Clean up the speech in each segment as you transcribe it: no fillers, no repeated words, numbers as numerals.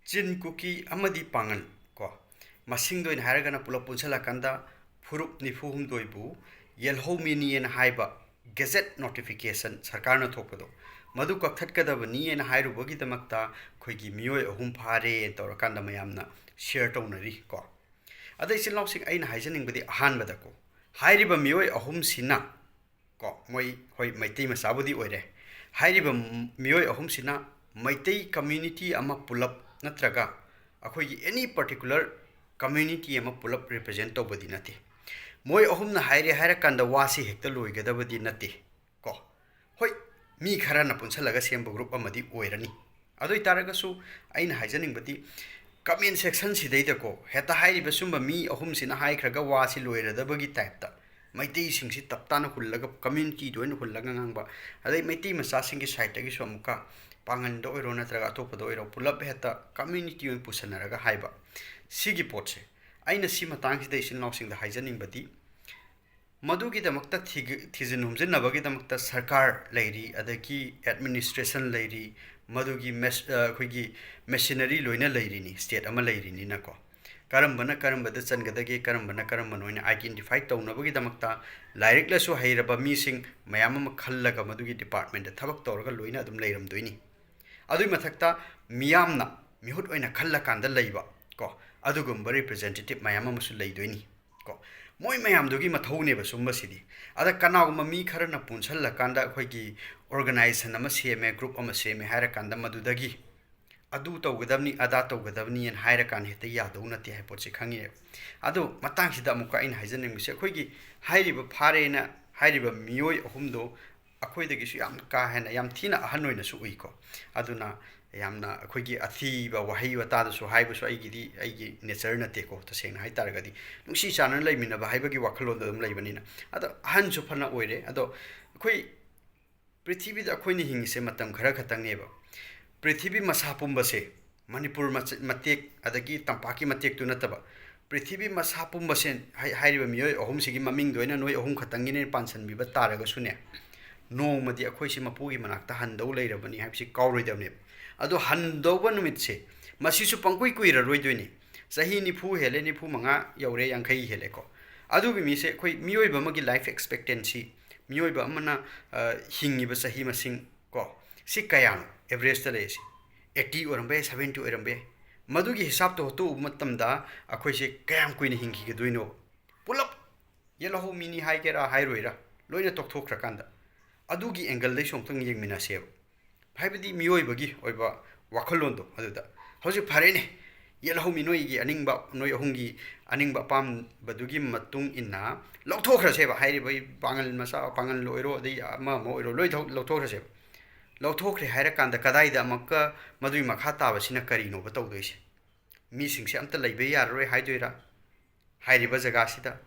Chin kuki amadi pangal ko masing doin haragana pula punsala kanda furup nifu humdoibu yelhoumee ni en haiba gazette notification sarkarna thokpado madu kakhatkadabani en hairuba damakta khoigi miyoi ahum phare tor kanda mayamna share tawnari ko adai silnaw sing aina haijaning badi ahan bada ko hairiba miyoi ahum sina ko moi hoi Meitei masabudi oire hairiba miyoi ahum sina Meitei community ama pulap natraga akhoi any particular community ama pulap represent tobadi nati moi ahum na haire haira kanda wasi hekta loigadabadi nati ko hoi mi khara na punsalaga semba group amadi oirani adoi taraga su aina haijaning badi comment section sidaida ko heta hairi basumba mi ahum sina hai khraga wasi loiradabagi type ta Meitei singsi taptana hullaga community doin hullaga ngangba adai Meitei masa singi site gi so amuka pangan do iro natraga atopa do iro pulap heta community on pusanaraga haiba sigi potse aina si matang sida isin lausing da haijaning badi madugi damakta thijin humjin nabagi damakta sarkar leiri adaki administration leiri madugi khoigi machinery loina leiri ni state ama leiri ni nako karambana karambada changadage karambana karambana oina identify tawnabagi damakta lairik lasu hairaba mising mayam ama khallaga madugi department da thabak tawraga loina adum leiram doini adui mathakta miyamna mihut oina khalla kanda leiba ko adugumba representative mayam amasu leidoini ko moi mayam dugi mathone ba sumba sidi ada kanaguma mi kharana punsalla kanda khoigi organization ama seme group ama seme haira kanda madudagi adu tawgadabni ada tawgadabni en haira kan heta yadau nati hai potse khangi adu matang sida amuka in haijaning mise khoigi hairiba pharena hairiba miyoi ahumdo akhoi su yam ka hena yam thina ahan oina su ui ko aduna yamna akhoi athiba wahai wata da su haiba su aigi nature na te ko to seng hai taragadi nungsi chana leimina ba haibagi wakhalon da dum leibanina ado ahan su phana oire ado akhoi prithvi da akhoi ni hingise matam khara khatang neba prithvi masa pumba se manipur matek adagi tampaki matek tu nataba prithvi masa pumba sen hairiba miyoi ahum sigi maming doina noi ahum khatangine pansan biba taraga sune nongmadi akhoi si mapugi manakta handau leirabani haibsi kauroi ado handauba numit se masi su pangkui kuira roidoini sahi nifu hele nifu manga yaure yankhai hele ko adu bi mi se khoi miyoi ba magi life expectancy miyoi ba amana hingi ba sahi masing ko si kayang average ta lesi 80 orambe 70 orambe madugi hisab to to matamda akhoi se kayam kuini hingi ge duino pulap yelhoumee ni haigera hairoira loina tokthokra kanda adugi angle dai somtang yengmina se haibadi miyoi bagi oiba wakhallondo aduda hoji pharene yelhoumee noi gi aningba noi ahungi aningba pam badugi matung inna lawthokra se ba hairi bai pangal masa pangal loiro dei ama mo oiro loi lawthokra se lawthokre haira kanda kadai da makka madui makha ta basina kari no batau doise mi singse amta leibe yaroi haidoira hairi ba jaga sida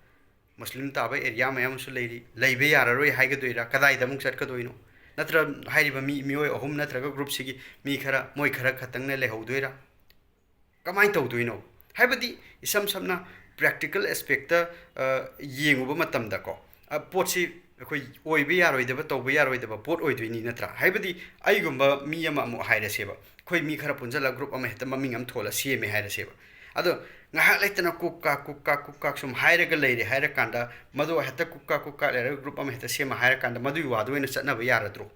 muslim taba area mayam su leiri leibe yaroi haigadoira kadai da mung chat kadoino natra hairiba miyoi ahum natraga group sigi mi khara moi khara khatang na lehaudoira kamai tawdoino haibadi isam samna practical aspect ta yenguba matamda ko potsi akhoi oibe yaroidaba tawba yaroidaba pot oidoini natra haibadi aigumba mi ama mu haira seba khoi mi khara punjala group ama heta maming am thola seme haira seba ado ngahak leitana kukka sum hairaga leire haira kanda madu heta kukka leire group ama heta sema haira kanda madu wadu ena chatna ba yaradro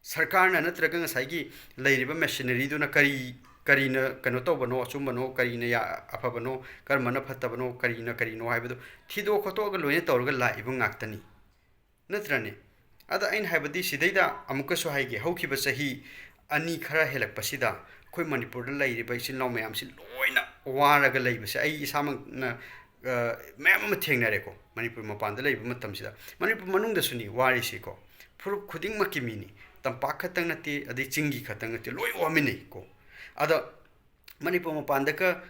sarkar na natraga ngasai leiriba machinery do na karina kano tobano achumbano karina ya afabano karmana fattabano karino haibado thido khoto ga loine tawrga la ibung ngaktani natrane ada ain haibadi sidaida amuka so haige haukiba sahi ani khara helak pasida khoi manipur da leiriba isin law mayam si loina waraga leibase ai isamang na mayam ma thengnare ko manipur mapan da leiba matam sida manipur manung da suni wari si ko furup khuding makimini tampak khatang nati adi chingi khatang nati loi wamini ko ada manipur mapan da ka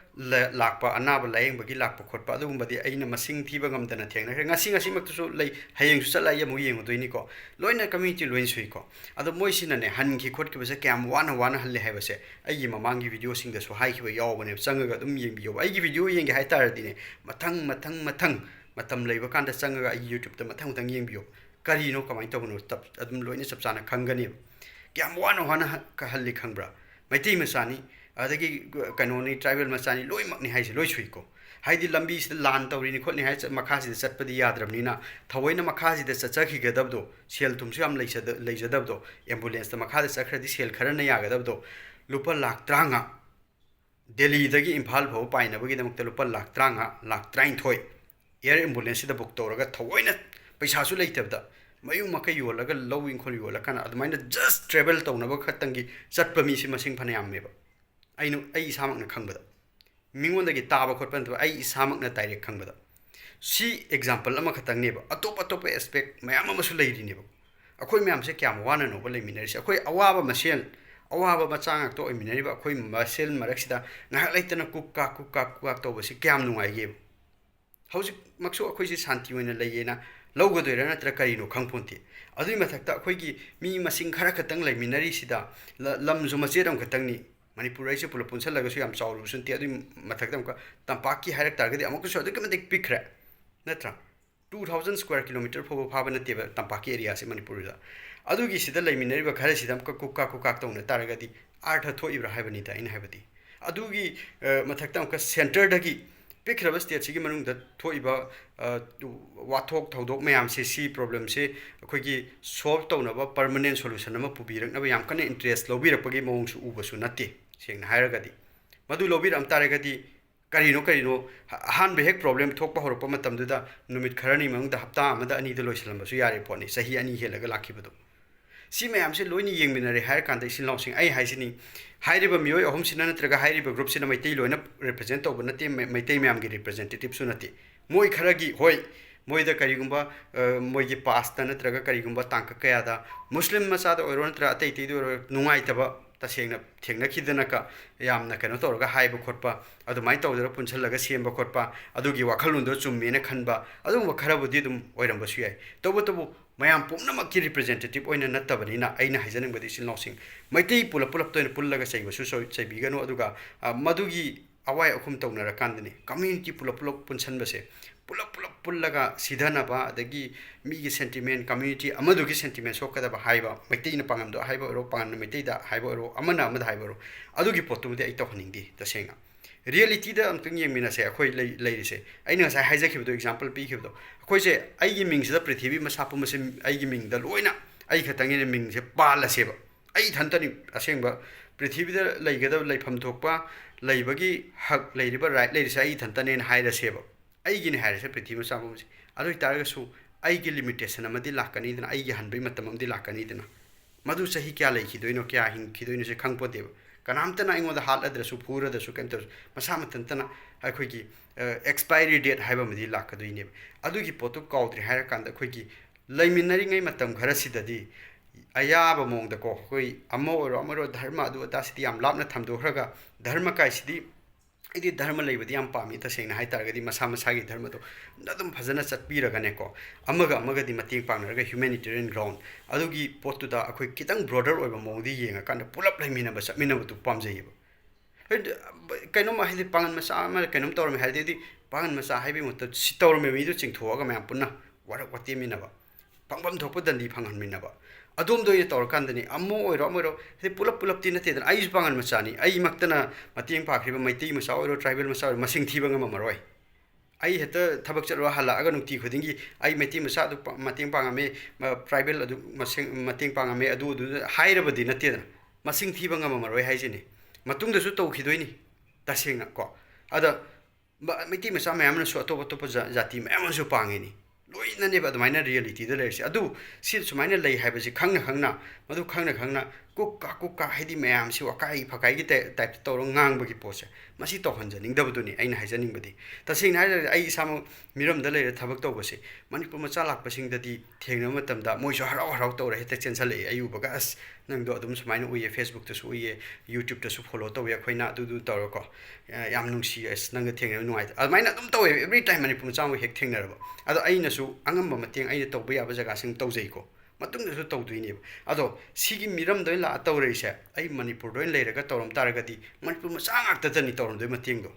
lakpa anaba layeng bagi lakpa khotpa adugumbadi aina masing thiba ngamdana thengna ngasi maktu so lei hayeng su chalai amu yengu doini ko loina community loin sui ko ado moi sinane hanki khot ki base kyam wana halle haibase aigi mamangi video sing da so hai ki yawbane changaga dum yengbiyo aigi video yengi hai tar dine mathang matam leiba kanda changaga aigi youtube ta mathang yengbiyo kari no kamai tawno tap adum loina chapchana khangani kyam wana ka halli khangbra Meitei masani adagi kanoni tribal machani loi makni haise loi sui ko haidi lambi sida lan tawri ni khotni hai makhasi da chatpadi yadramni na thawoina makhasi da chachakhi gadabdo sel tumsu am leijadabdo ambulance da makhada chakradi sel kharana yagadabdo lupa lakh tranga delhi dagi imphal bho paina bagi damakta lupa lakh tranga lakh train thoi air ambulance da book tawraga thawoina paisa su leitabda mayu makai yolaga low in kholi yola kana admaina just travel tawnaba khatangi chatpa mi si masing phane ammeba ainu ai samak na khangbada mingonda taba khotpan to ai samak na direct khangbada si example ama khatang neba atop aspect mayam ama su leiri neba akhoi mayam se kyam wana no bale minari se akhoi awaba masel awaba machang to minari ba akhoi masel maraksida ngak leitana kukka to basi kyam nungai ge hauji maksu akhoi si shanti oina leiyena lawgadoira natra karino khangponti adui mathakta akhoi gi mi masing khara khatang leiminari sida lamju macheram khatang ni Manipur raise pula punsa laga su yam chawru sun ti adu mathakdam ka tampaki hairak targadi amuk su adu kamadek pikra natra 2000 square kilometer phobo phaba na teba tampaki area se Manipur da adu gi sida leiminari ba khare sidam ka kukka tawna targadi artha thoi ibra haibani ta in haibati adu gi mathakdam ka center dagi pikraba state sigi manung da thoi ba wathok thodok mayam se si problem se akhoi gi solve tawna ba permanent solution ama pubirak na ba yam kana interest lobirak pagi mong su uba su natti seng hairagadi madu lobir am taragadi karino han be hek problem thokpa horpa matam du da numit kharani mang da hafta amada ani da loisalam ba su yare poni sahi ani helaga lakhibudu si mayam se loini yengminare hair kan da sin lausing ai haisini hairiba mioi ahum sina natraga hairiba group sina Meitei loina represent tawba nati Meitei mayam gi representative su nati moi kharagi hoi moi da karigumba moi gi past natraga karigumba tangka kaya da muslim masa da oiro natra atei tei do nungai taba tasengna thengna khidana ka yamna kano torga haiba khotpa adu mai tawdara punchalaga semba khotpa adugi wakhalun do chummena khanba adu kharabu di dum oiramba su yai tobu mayam pumna makki representative oina nattabani na aina haijaning badi sin losing Meitei pulap toina pullaga saiba su saibi gano aduga madugi awai akhum tawna ra kandani community pulap punsan base pulap pullaga sidhana ba adagi mi gi sentiment community amadugi sentiment sokada ba haiba Meitei na pangam do haiba ro pangan Meitei da haiba ro amana amada haiba ro adugi potum de ai tawhaning di tasenga reality da amtung yemina se akhoi leiri se aina sai haija khibdo example pi khibdo akhoi se ai gi ming se da prithvi ma sapu ma se ai gi ming da loina ai khatang ni ming se pala se ba ai thantani asengba prithvi da leigada leifam thokpa leibagi hak leiriba right leiri se ai thantane haira se ba ai gi ni haira se prithvi ma sapu se adoi targa su ai gi limitation amadi lakani dina ai gi hanbai matam amdi lakani dina madu sahi kya leikhi doino kya hin khidoino se khangpo deba kanamtana ingoda hal adrasu phura da su kento masamatantana akhoi gi expiry date haiba madi lakadoine adugi potu kaudri haira kanda akhoi gi leiminari ngai matam khara sidadi ayaba mongda ko khoi amoro dharma adu adasidi am lapna thamdo khraga dharma kai sidi idi dharma leibadi am pami ta sengna hai targadi masa gi dharma to nadum phajana chatpiraga ne ko amaga di mating pangnarga humanitarian ground adugi potu da akhoi kitang broader oiba mongdi yenga kanda pulap laimina ba chapmina bu tu pamjei kainom ma hidi pangan masa ama kainom tawrme hadi pangan masa haibi mutta sitawrme mi du chingthoga ma punna warak wati mina ba pangbam thokpa dandi phangan mina ba adom do ye tawr kandani ammo oiro he pulap tin te dan ai pangan machani ai maktana mating pakhriba Meitei masa oiro tribal masa masing thiba ngama maroi ai heta thabak chalo hala aga nukti khodingi ai Meitei masa du mating pangame tribal adu mating pangame adu hairabadi nate dan masing thiba ngama maroi haijini matung da su taw khidoini tasengna ko ada Meitei masa mayam na su atop jati mayam su pangeni loina ne ba maina reality da lersi adu si sumaina lei haibasi khangna madu khangna kukka haidi mayam si wakai phakai gi type tawro ngang bagi pose masi to hanjaning dabuduni aina haijaning badi tasing hai ai samu miram da leira thabak tawbase Manipur macha lakpasing dadi thengna matam da moi so harau tawra heta chensale ayu baga as nang do adum sumaina uye Facebook ta su uye YouTube ta su follow tawya khoina du tawro ko yam nungsi as nang thengna nuai almaina dum tawe every time Manipur macha mo hek thengnaraba ado aina su angamba mateng aina tawba yaba jaga sing tawjei ko matung da su tawduini ado sigi miram doi la tawreise ai Manipur doi leiraga tawram taragadi Manipur macha ngakta tani tawram doi mateng do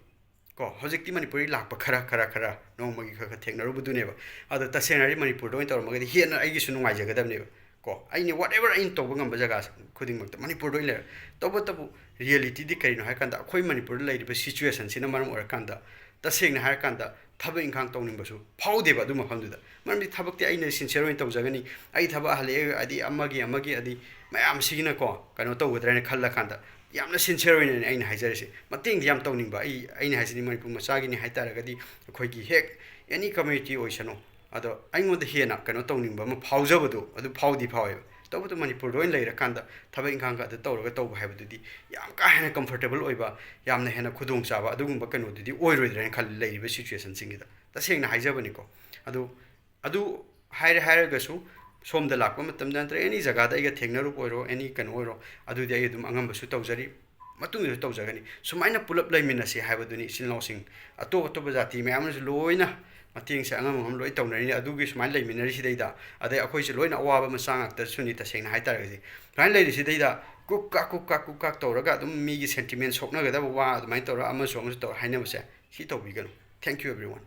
ko hojikti Manipuri lakpa khara nongmagi khaka thengnaru buduneba ado tasenari Manipur doi tawram gadi hena ai gi su nungai jagadabneba ko aini whatever ain toba ngamba jaga khuding makta manipur do ile toba tabu reality di karino hai kanda khoi manipur lai riba situation sina maram ora kanda taseng na har kanda thaba inkhang tawning basu phau deba adu mafam du da marmi thabak ti aina sincere oin tawjagani ai thaba hale adi amagi adi mayam sigina ko kano tawgadra khalla kanda yamna sincere oin aina haijarisi mating yam tawning ba aina haisini manipur masagi ni haitaragadi khoi gi hek any community oisano ado aingonda hena kano tawning ba ma phaujabadu adu phaudi phawai tawbu manipur do leira kanda thaba inkhang ka tawraga tawba haibududi yam ka hena comfortable oiba yamna hena khudong chaba adugumba kano dudi oiroidra khal leiriba situation singida tasengna haijabani ko adu hairagasu somda lakpa matamda antra any jaga da iga thengnaru oiro any kano oiro adu di adum angamba su tawjari matung ru tawjagani sumaina pulap laiminasi haibaduni sinlausing ato jati mayamna loina mating sa angam loi tawnari adugi sumain laiminari sidaida adai akhoi se loina awaba masang akta suni tasengna haitaragasi rain lairi sidaida kukka tawraga adum migi sentiment sokna gada wa adumai tawra ama so tawra hainabase si tawbiganu thank you everyone